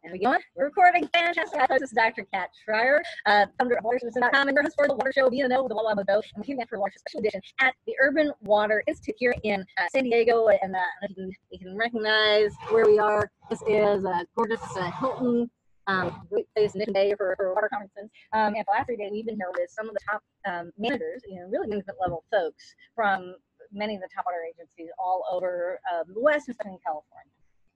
And we go on. We're recording. Fantastic. This is Dr. Kat Schreier, founder of WaterCitizen.com, and your host for the Water Show, being know the Water Show. And we came back for a Water Special Edition at the Urban Water Institute here in San Diego. And you can recognize where we are. This is gorgeous Hilton. Great place, Mission Day for water conferences. And for the last 3 days, we've been here with some of the top managers, really management level folks from many of the top water agencies all over the West, especially in California.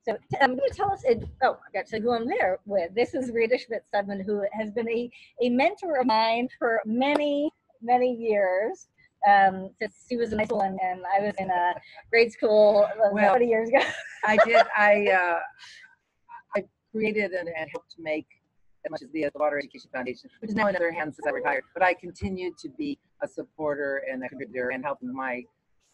So can you tell us, I've got to go on there with, this is Rita Schmidt Sudman, who has been a mentor of mine for many, many years. Since she was in high school and I was in grade school 20 years ago. I created and helped make as much as the Water Education Foundation, which is now in other hands since I retired. But I continued to be a supporter and a contributor and helping my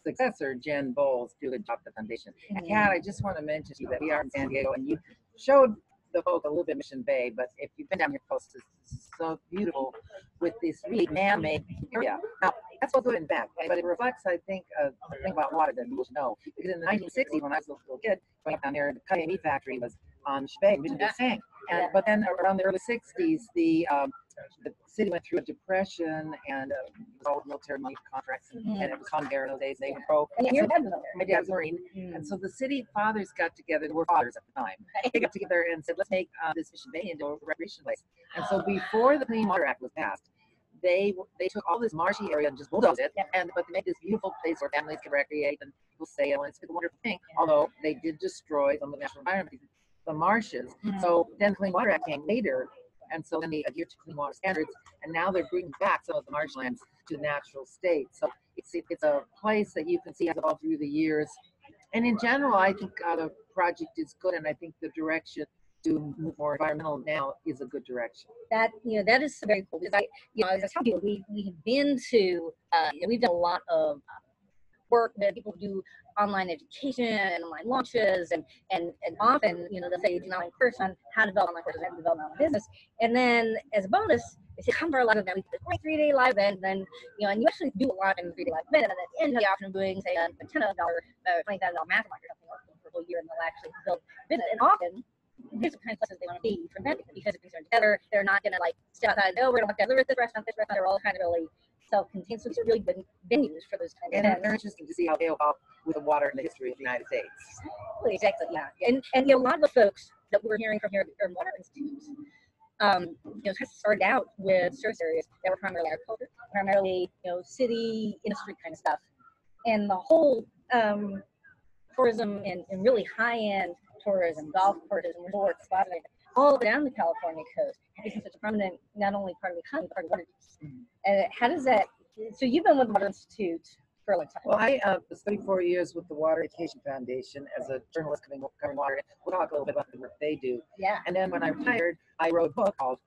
successor, Jen Bowles, do a good job at the foundation. And Kat, I just want to mention to you that we are in San Diego, and you showed the folk a little bit Mission Bay, but if you've been down here close, it's so beautiful with this really man-made area. Now, that's both good and bad, but it reflects, I think, the thing about water that people should know. Because in the 1960s, when I was a little kid, going up down there, the cutting meat factory was on Bay, Mission Bay Sang. But then around the early 60s, the city went through a depression, and it was all military money contracts, and it was Convair in those days. They were pro. And your dad's a Marine. My dad's a Marine. And so the city fathers got together. They were fathers at the time. They got together and said, let's make this Mission Bay into a recreation place. And so before the Clean Water Act was passed, they took all this marshy area and just bulldozed it, but they made this beautiful place where families could recreate and people sail, and it's a wonderful thing. Although they did destroy some of the national environment, the marshes. So then the Clean Water Act came later, and so then they adhered to clean water standards, and now they're bringing back some of the marshlands to the natural state. So it's a place that you can see has evolved through the years. And in general, I think the project is good, and I think the direction to move more environmental now is a good direction. That that is very cool, because as I tell people, we've been to we've done a lot of work that people do online education and online launches, and often they'll say do an online course on how to develop online courses and develop online business, and then as a bonus they say come for a live event. We do a great 3-day live event, and then and you actually do a lot in a 3-day live event, and then at the end you have the option of doing say a $10,000 $20,000 mastermind or something, or for a whole year, and they'll actually build business. And often these are the kind of places they want to be for them, because if they're together, they're not going to like step outside. Oh, we're going to deliver this restaurant. They're all kind of really self-contained. So these are really good venues for those kind of events. And they're interesting to see how they evolve with the water in the history of the United States. Exactly, yeah. And a lot of the folks that we're hearing from here at the Urban Water Institute, kind of started out with service areas that were primarily agriculture, primarily city industry kind of stuff, and the whole tourism and really high-end tourism, golf tourism, resorts, spots, all down the California coast have become such a prominent, not only part of the economy, but part of water use. And how does that? So you've been with the Water Institute for a long time. Well, I was 34 years with the Water Education Foundation as a journalist covering water. We'll talk a little bit about the work they do. Yeah. And then when I retired, I wrote a book called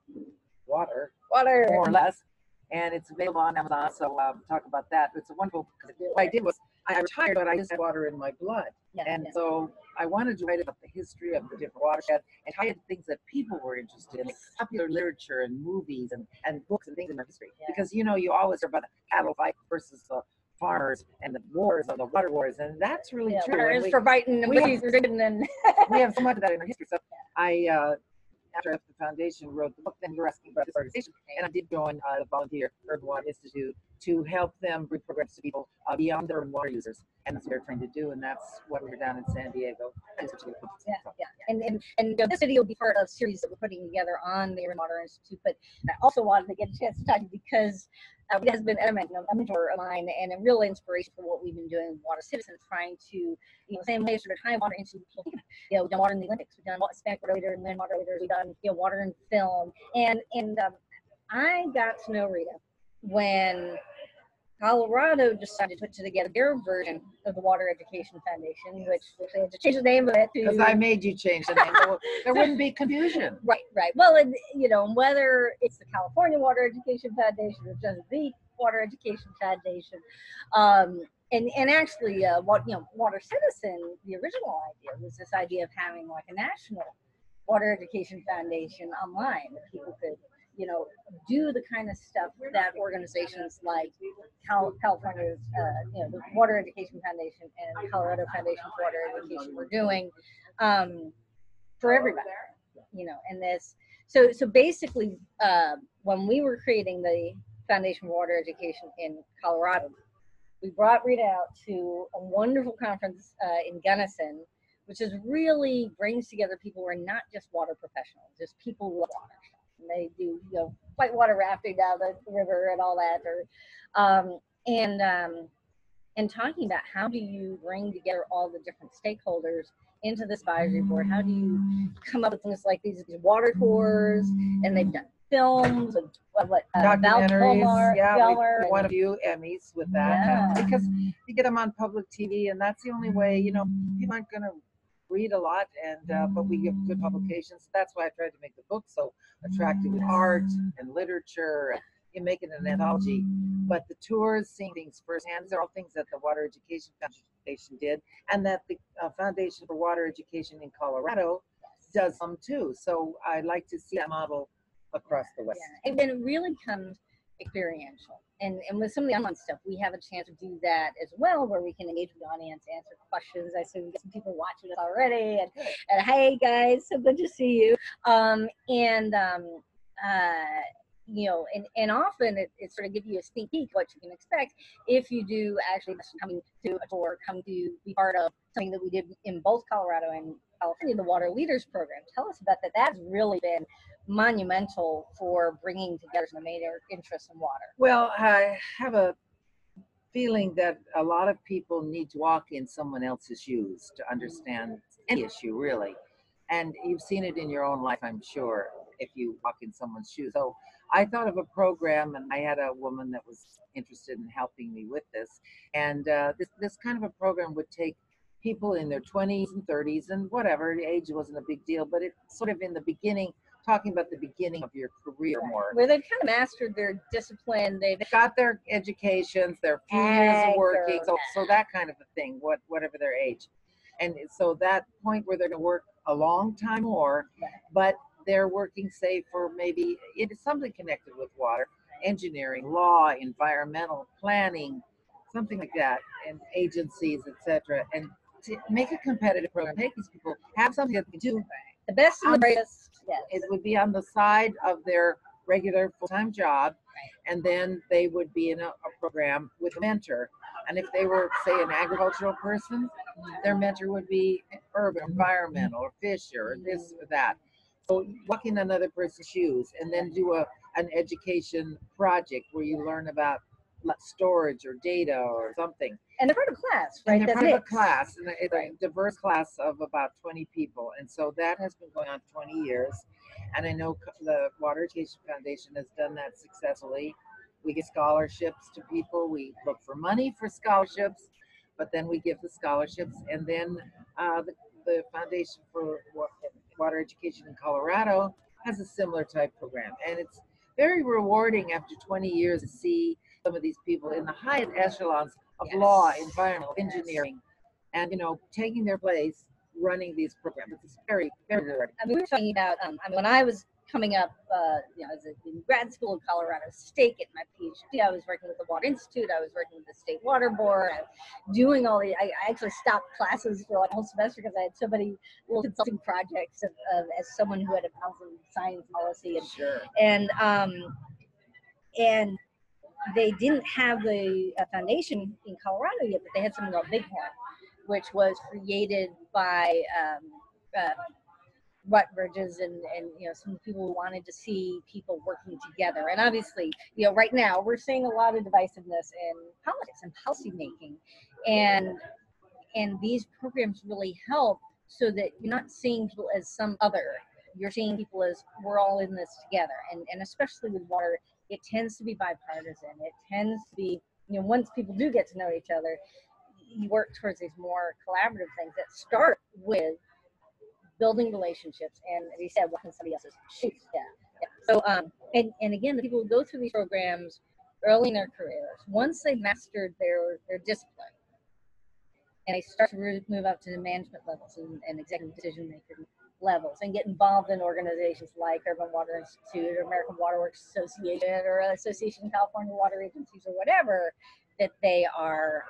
Water, more or less, and it's available on Amazon. So talk about that. It's a wonderful. What I did was I retired, but I just had water in my blood, so I wanted to write about the history of the different watersheds and tie it to things that people were interested in, like popular literature and movies and books and things in our history. Because you always hear about the cattle fight versus the farmers and the wars, or the water wars, and that's really true. Water is for biting and whiskey's for drinking, and we have so much of that in our history. So I. After I left the foundation, wrote the book, then you were asking about this organization, and I did join the volunteer Urban Water Institute to help them bring programs to people beyond their own water users, and that's what they're trying to do, and that's what we're down in San Diego. And this video will be part of a series that we're putting together on the Urban Water Institute, but I also wanted to get a chance to talk to you because it has been a mentor of mine and a real inspiration for what we've been doing with WaterCitizen, trying to, same way sort of time Water Institute, we've done water in the Olympics, we've done Hispanic water leaders and then water leaders, we've done water in film, and I got to know Rita when Colorado decided to put together their version of the Water Education Foundation, which they had to change the name of it to. Because I made you change the name, so there wouldn't be confusion. Right. Well, and, whether it's the California Water Education Foundation or just the Water Education Foundation, and actually, WaterCitizen, the original idea was this idea of having like a national Water Education Foundation online that people could do the kind of stuff that organizations like California's, the Water Education Foundation and Colorado Foundation for Water Education were doing for everybody. you know, and this, so basically, when we were creating the Foundation for Water Education in Colorado, we brought Rita out to a wonderful conference in Gunnison, which is really brings together people who are not just water professionals, just people who love water. And they do, you know, whitewater rafting down the river and all that, or and talking about how do you bring together all the different stakeholders into this advisory board? How do you come up with things like these water tours? And they've done films and Documentaries. Yeah, we we won a few Emmys with that because you get them on public TV, and that's the only way. You know, people aren't going to read a lot, and but we give good publications. That's why I tried to make the book so attractive with art and literature. You make it an anthology, but the tours, seeing things firsthand, these are all things that the Water Education Foundation did, and that the Foundation for Water Education in Colorado does some too. So I'd like to see that model across the West. Yeah. And then it really becomes experiential. And with some of the online stuff, we have a chance to do that as well, where we can engage with the audience, answer questions. I see we get some people watching it already, and hey guys, so good to see you. You know, and often it sort of gives you a sneak peek what you can expect if you do actually coming to a tour, come to be part of something that we did in both Colorado and California, the Water Leaders Program. Tell us about that. That's really been monumental for bringing together some major interests in water. Well, I have a feeling that a lot of people need to walk in someone else's shoes to understand any issue, really. And you've seen it in your own life, I'm sure, if you walk in someone's shoes. So I thought of a program, and I had a woman that was interested in helping me with this. And this kind of a program would take people in their 20s and 30s and whatever, age wasn't a big deal, but it's sort of in the beginning, talking about the beginning of your career more. Where they've kind of mastered their discipline, they've got their educations, their few years of working, so that kind of a thing, whatever their age. And so that point where they're going to work a long time more, but they're working, say, for maybe it is something connected with water, engineering, law, environmental planning, something like that, and agencies, etc. And to make a competitive program, make these people have something that they can do. The best and the brightest. Yes. It would be on the side of their regular full-time job, and then they would be in a program with a mentor. And if they were, say, an agricultural person, their mentor would be urban, environmental, or fisher, or this or that. So walk in another person's shoes, and then do an education project where you learn about storage or data or something. And they're part of class, right? And they're part of a class, and it's a diverse class of about 20 people. And so that has been going on 20 years. And I know the Water Education Foundation has done that successfully. We get scholarships to people. We look for money for scholarships, but then we give the scholarships. And then the Foundation for Water Education in Colorado has a similar type program. And it's very rewarding after 20 years to see some of these people in the highest echelons of law, environmental, engineering, and, you know, taking their place running these programs. It's very, very rewarding. I mean, we were talking about, when I was coming up, you know, as in grad school in Colorado State, getting my PhD, I was working with the Water Institute, I was working with the State Water Board, doing all the, I actually stopped classes for like a whole semester because I had so many little consulting projects as someone who had a council science policy. And, and they didn't have the foundation in Colorado yet, but they had something called Bighorn, which was created by Rutgers and you know, some people who wanted to see people working together. And obviously, you know, right now we're seeing a lot of divisiveness in politics and policy making, and these programs really help so that you're not seeing people as some other. You're seeing people as we're all in this together, and especially with water, it tends to be bipartisan. It tends to be, you know, once people do get to know each other, you work towards these more collaborative things that start with building relationships and, as you said, walking somebody else's shoes. So, and again, the people who go through these programs early in their careers, once they've mastered their discipline, and they start to move up to the management levels and executive decision making levels, and get involved in organizations like Urban Water Institute or American Water Works Association or Association of California Water Agencies or whatever, that they are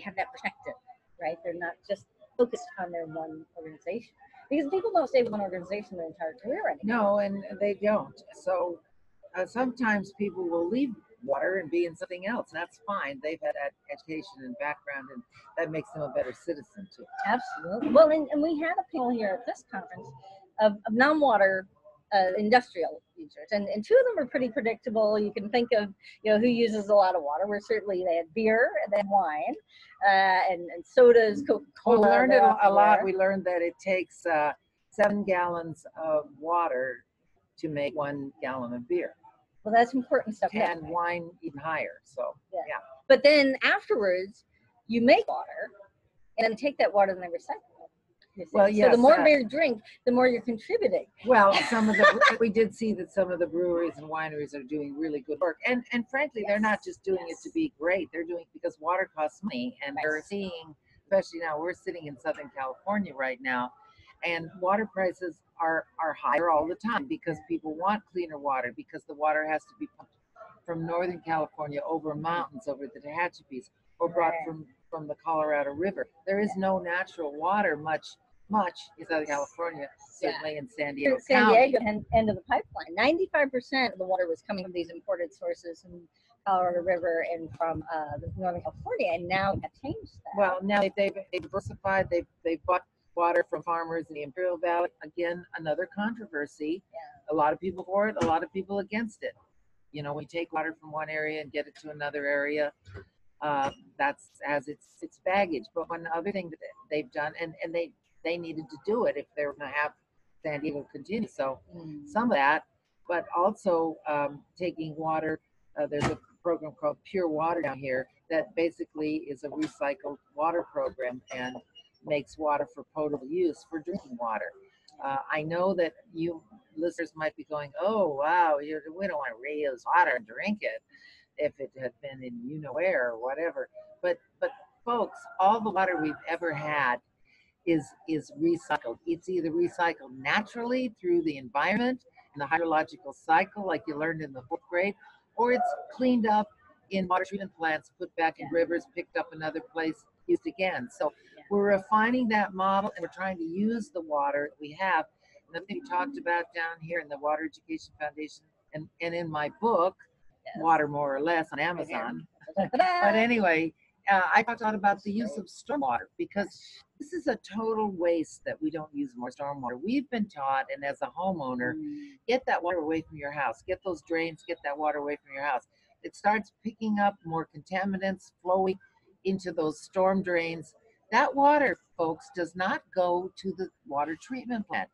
have that perspective, right? They're not just focused on their one organization. because people don't stay with one organization their entire career anymore. No, and they don't. So sometimes people will leave water and be in something else, and that's fine. They've had education and background, and that makes them a better citizen too. Absolutely. Well, and we had a panel here at this conference of non-water industrial users, and two of them are pretty predictable. You can think of, who uses a lot of water. Where certainly they had beer, and they had wine, and sodas, Coca-Cola. Well, we learned it a lot. We learned that it takes 7 gallons of water to make 1 gallon of beer. Well, that's important stuff. And wine even higher. So yeah. But then afterwards, you make water, and then take that water and then recycle it. Well, yes. So the more beer you drink, the more you're contributing. Well, we did see that some of the breweries and wineries are doing really good work, and frankly, they're not just doing it to be great. They're doing it because water costs money, and they're seeing, especially now, we're sitting in Southern California right now, and water prices are higher all the time because people want cleaner water, because the water has to be pumped from Northern California over mountains, over the Tehachapi's, or brought from the Colorado River. There is no natural water much in Southern California, certainly in San Diego County. End of the pipeline. 95% of the water was coming from these imported sources from Colorado River and from Northern California, and now have changed that. Well, now they've diversified. They've bought water from farmers in the Imperial Valley. Again, another controversy. A lot of people for it, a lot of people against it. We take water from one area and get it to another area. That's as its baggage. But one other thing that they've done, and they needed to do it if they were going to have San Diego continue. So some of that, but also taking water. There's a program called Pure Water down here that basically is a recycled water program and makes water for potable use for drinking water. I know that you listeners might be going, oh, wow, we don't want to reuse water and drink it if it had been in where or whatever. But folks, all the water we've ever had is recycled. It's either recycled naturally through the environment and the hydrological cycle, like you learned in the 4th grade, or it's cleaned up in water treatment plants, put back in rivers, picked up another place, used again. So we're refining that model, and we're trying to use the water that we have. And the thing we talked about down here in the Water Education Foundation and in my book, Water More or Less on Amazon. But anyway, I talked a lot about the use of stormwater, because this is a total waste that we don't use more stormwater. We've been taught, and as a homeowner, get that water away from your house. Get those drains, get that water away from your house. It starts picking up more contaminants flowing into those storm drains. That water, folks, does not go to the water treatment plant.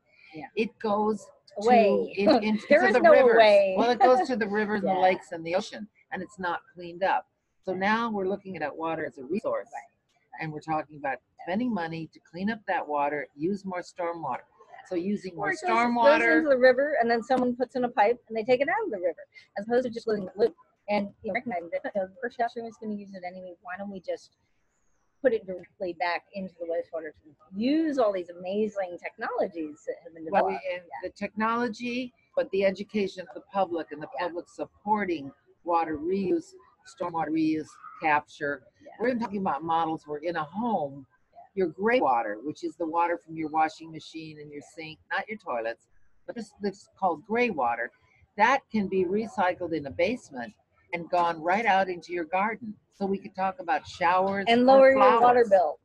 It goes away into the no rivers. Way. Well, it goes to the rivers and the lakes and the ocean, and it's not cleaned up. So now we're looking at water as a resource, and we're talking about spending money to clean up that water, use more storm water. So using more storm water goes into the river, and then someone puts in a pipe and they take it out of the river, as opposed to just letting it loop. And recognizing that the first classroom is going to use it anyway. Why don't we just put it directly back into the wastewater to use all these amazing technologies that have been developed? Well, the technology, but the education of the public, and the public supporting water reuse, stormwater reuse, capture. We're even talking about models where in a home, your gray water, which is the water from your washing machine and your sink, not your toilets, but this is called gray water, that can be recycled in a basement and gone right out into your garden. So we could talk about showers and lower for flowers. your water bill.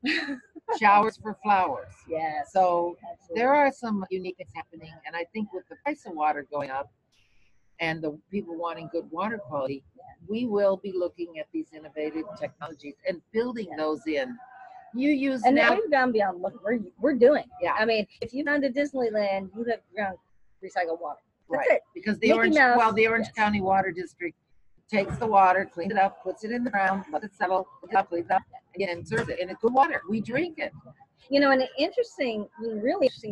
Showers for flowers. Yes. So absolutely. There are some unique things happening, and I think with the price of water going up and the people wanting good water quality, we will be looking at these innovative technologies and building those in. You use and now. We've gone beyond what we're doing. Yeah. I mean, if you've gone to Disneyland, you have ground recycled water. That's Right. it. Because the Orange County Water District takes the water, cleans it up, puts it in the ground, lets it settle, cleans it up, and serves it. And it's good water. We drink it. And an really interesting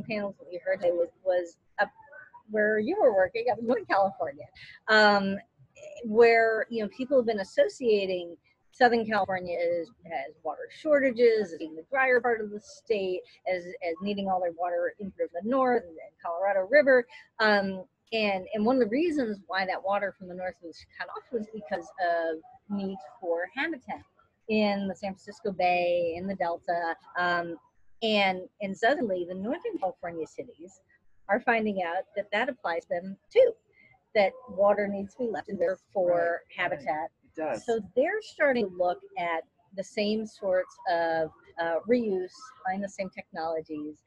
panel that we heard today was up where you were working up in Northern California, where people have been associating Southern California as water shortages, as being the drier part of the state, as needing all their water in from the north and Colorado River. And one of the reasons why that water from the north was cut off was because of need for habitat in the San Francisco Bay, in the Delta. And suddenly the Northern California cities are finding out that that applies to them too, that water needs to be left in there for habitat. It does. So they're starting to look at the same sorts of reuse, applying the same technologies.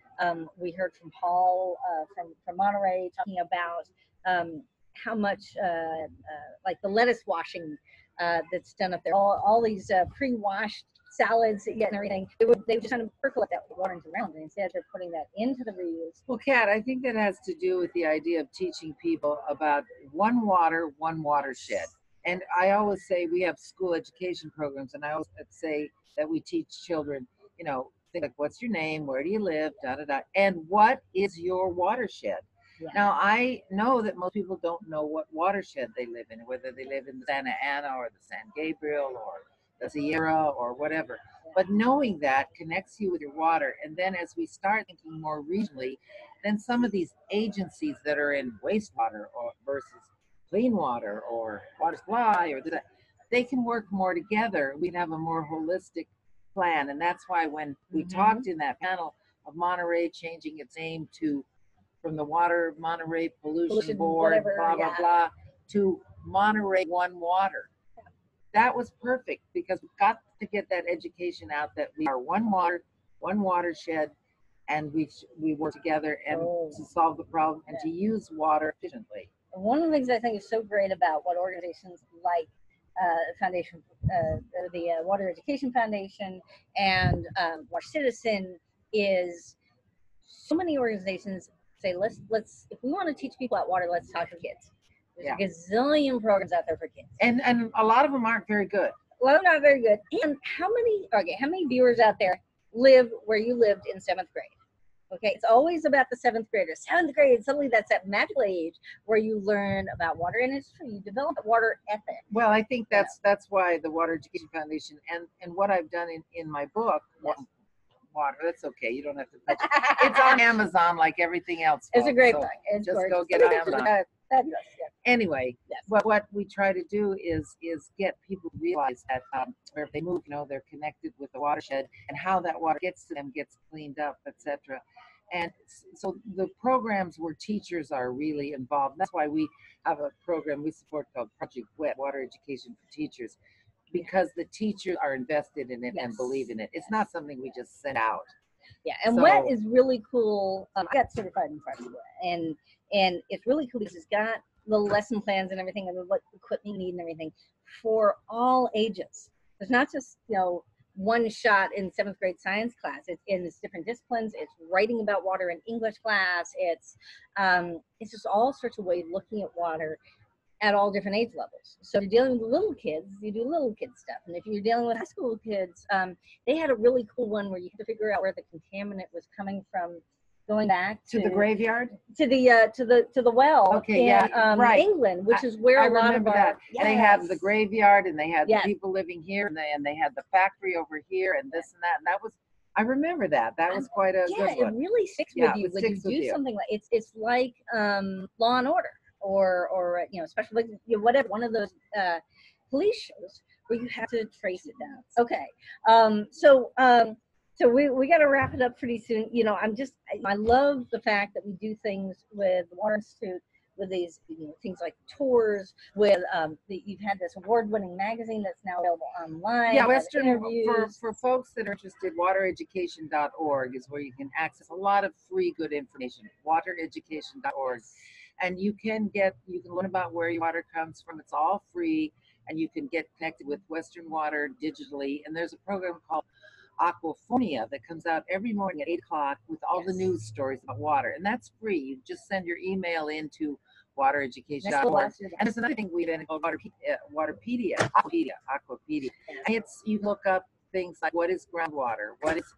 We heard from Paul from Monterey talking about how much like the lettuce washing that's done up there. All these pre-washed salads that you get and everything, they would just kind of percolate that water into the ground, and instead they're putting that into the reuse. Well, Kat, I think that has to do with the idea of teaching people about one water, one watershed. And I always say we have school education programs, and I always say that we teach children, you know, things like what's your name, where do you live, da da da, and what is your watershed. Yeah. Now, I know that most people don't know what watershed they live in, whether they live in the Santa Ana or the San Gabriel or the Sierra or whatever. But knowing that connects you with your water. And then as we start thinking more regionally, then some of these agencies that are in wastewater or versus clean water or water supply or that, they can work more together. We'd have a more holistic plan. And that's why when we talked in that panel of Monterey changing its name to from the Water Monterey Pollution Board, whatever, blah, blah, blah, to Monterey One Water. That was perfect because we've got to get that education out that we are one water, one watershed, and we work together and to solve the problem and to use water efficiently. One of the things I think is so great about what organizations like Foundation, the Water Education Foundation, and WaterCitizen is so many organizations say let's if we want to teach people about water, let's talk to kids. There's a gazillion programs out there for kids, and a lot of them aren't very good. Well, not very good. And how many viewers out there live where you lived in 7th grade? Okay, it's always about the 7th graders. 7th grade, suddenly that's that magical age where you learn about water, and it's true, you develop a water ethic. Well, I think that's why the Water Education Foundation and what I've done in my book, water. That's okay. You don't have to touch it. It's on Amazon like everything else. It's a great book. It's just gorgeous. go get it on Amazon. Fabulous. Yeah. Anyway, what we try to do is get people to realize that wherever they move, you know, they're connected with the watershed and how that water gets to them, gets cleaned up, etc. And so the programs where teachers are really involved. That's why we have a program we support called Project WET, Water Education for Teachers, because the teachers are invested in it and believe in it. It's not something we just send out. Yeah, and WET is really cool. I got certified in Project WET, and it's really cool because it's got the lesson plans and everything, and what equipment you need and everything for all ages. There's not just, you know, one shot in 7th grade science class. It's in its different disciplines. It's writing about water in English class. It's just all sorts of ways looking at water at all different age levels. So if you're dealing with little kids, you do little kid stuff. And if you're dealing with high school kids, they had a really cool one where you had to figure out where the contaminant was coming from, going back to the graveyard, to the well in England, which is where I a lot remember of that. They had the graveyard, and they had the people living here, and they had the factory over here, and this and that. And that was, I remember that. That was quite a good one. It really sticks with you when you do something like it's like Law and Order. Or you know, especially like, you know, whatever, one of those police shows where you have to trace it down. Okay, so we got to wrap it up pretty soon. You know, I love the fact that we do things with the Water Institute, with these, you know, things like tours, with you've had this award-winning magazine that's now available online. Yeah, Western, for folks that are interested, WaterEducation.org is where you can access a lot of free good information. WaterEducation.org. And you can learn about where your water comes from. It's all free, and you can get connected with Western Water digitally. And there's a program called Aquaphonia that comes out every morning at 8 o'clock with all the news stories about water. And that's free. You just send your email into WaterEducation.org. And there's another thing we've been called Waterpedia, Aquapedia. And you look up things like what is groundwater, what is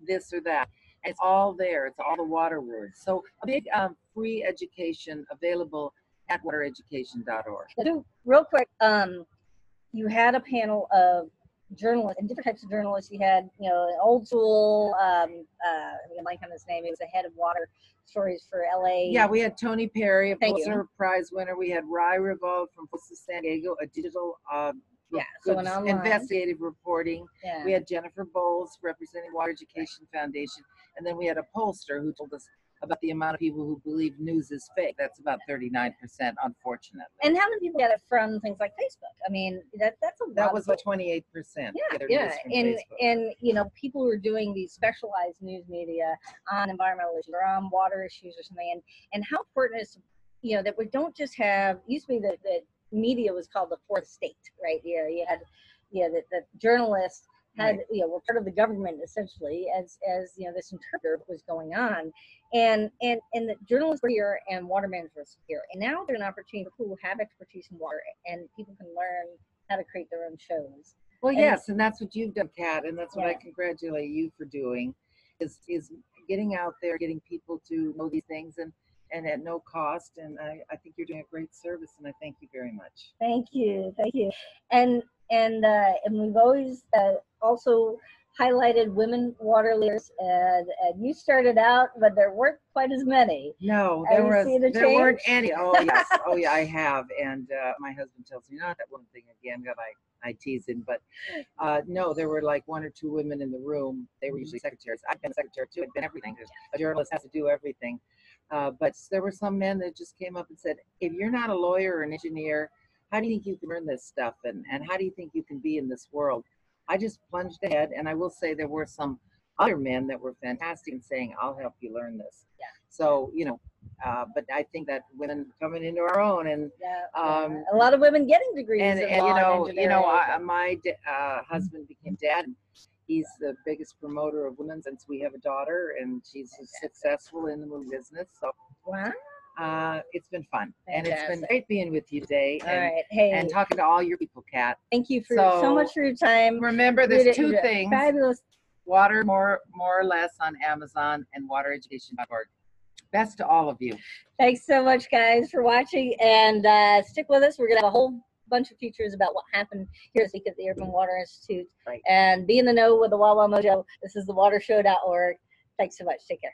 this or that. It's all there. It's all the water words. So a big free education available at WaterEducation.org. So real quick, you had a panel of journalists and different types of journalists. You had, you know, an old school, I'm blank on his name. He was the head of water stories for LA. Yeah, we had Tony Perry, a Pulitzer Prize winner. We had Rai Revolt from San Diego, a digital for Yeah, so good an online. investigative reporting. Yeah. We had Jennifer Bowles representing Water Education Foundation, and then we had a pollster who told us about the amount of people who believe news is fake. That's about 39%, unfortunately. And how many people get it from things like Facebook? I mean, that's a lot. That was of like 28%. Yeah, get their yeah, news from and Facebook. you know, people who are doing these specialized news media on environmental issues or on water issues or something, and how important it is, you know, that we don't just have. Used to be that media was called the fourth estate, right? Yeah, you had, yeah, that journalists had, Right. you know, were part of the government essentially, as you know, this interpreter was going on, and the journalists were here and water managers were here, and now there's an opportunity for people who have expertise in water, and people can learn how to create their own shows. Well, And- yes, and that's what you've done, Kat, and that's what I Yeah. congratulate you for doing, is getting out there, getting people to know these things, and at no cost. And I think you're doing a great service, and I thank you very much. Thank you, thank you. And we've always also highlighted women water leaders, and you started out, but there weren't quite as many. No, Have you seen a there weren't change? any. Oh yes, oh yeah, I have. And my husband tells me not that one thing again. God, I tease him, but no, there were like one or two women in the room. They were usually secretaries. I've been a secretary too. I've been everything. A journalist has to do everything. But there were some men that just came up and said, if you're not a lawyer or an engineer, how do you think you can learn this stuff? And how do you think you can be in this world? I just plunged ahead, and I will say there were some other men that were fantastic in saying, I'll help you learn this. Yeah. So, you know, but I think that women coming into our own, and a lot of women getting degrees and in you law know, and engineering. my husband became dad. He's the biggest promoter of women since we have a daughter, and she's successful in the movie business. So Wow. it's been fun, and it's been Fantastic. great being with you today, All right. Hey, and talking to all your people, Kat. thank you for so much for your time. Remember, there's Rita, two things: fabulous. Water more or less on Amazon, and watereducation.org. Best to all of you. Thanks so much, guys, for watching, and stick with us. We're gonna have a whole bunch of features about what happened here this week at the Urban Water Institute. Right. And be in the know with the Wawa Mojo. This is the watershow.org. Thanks so much. Take care.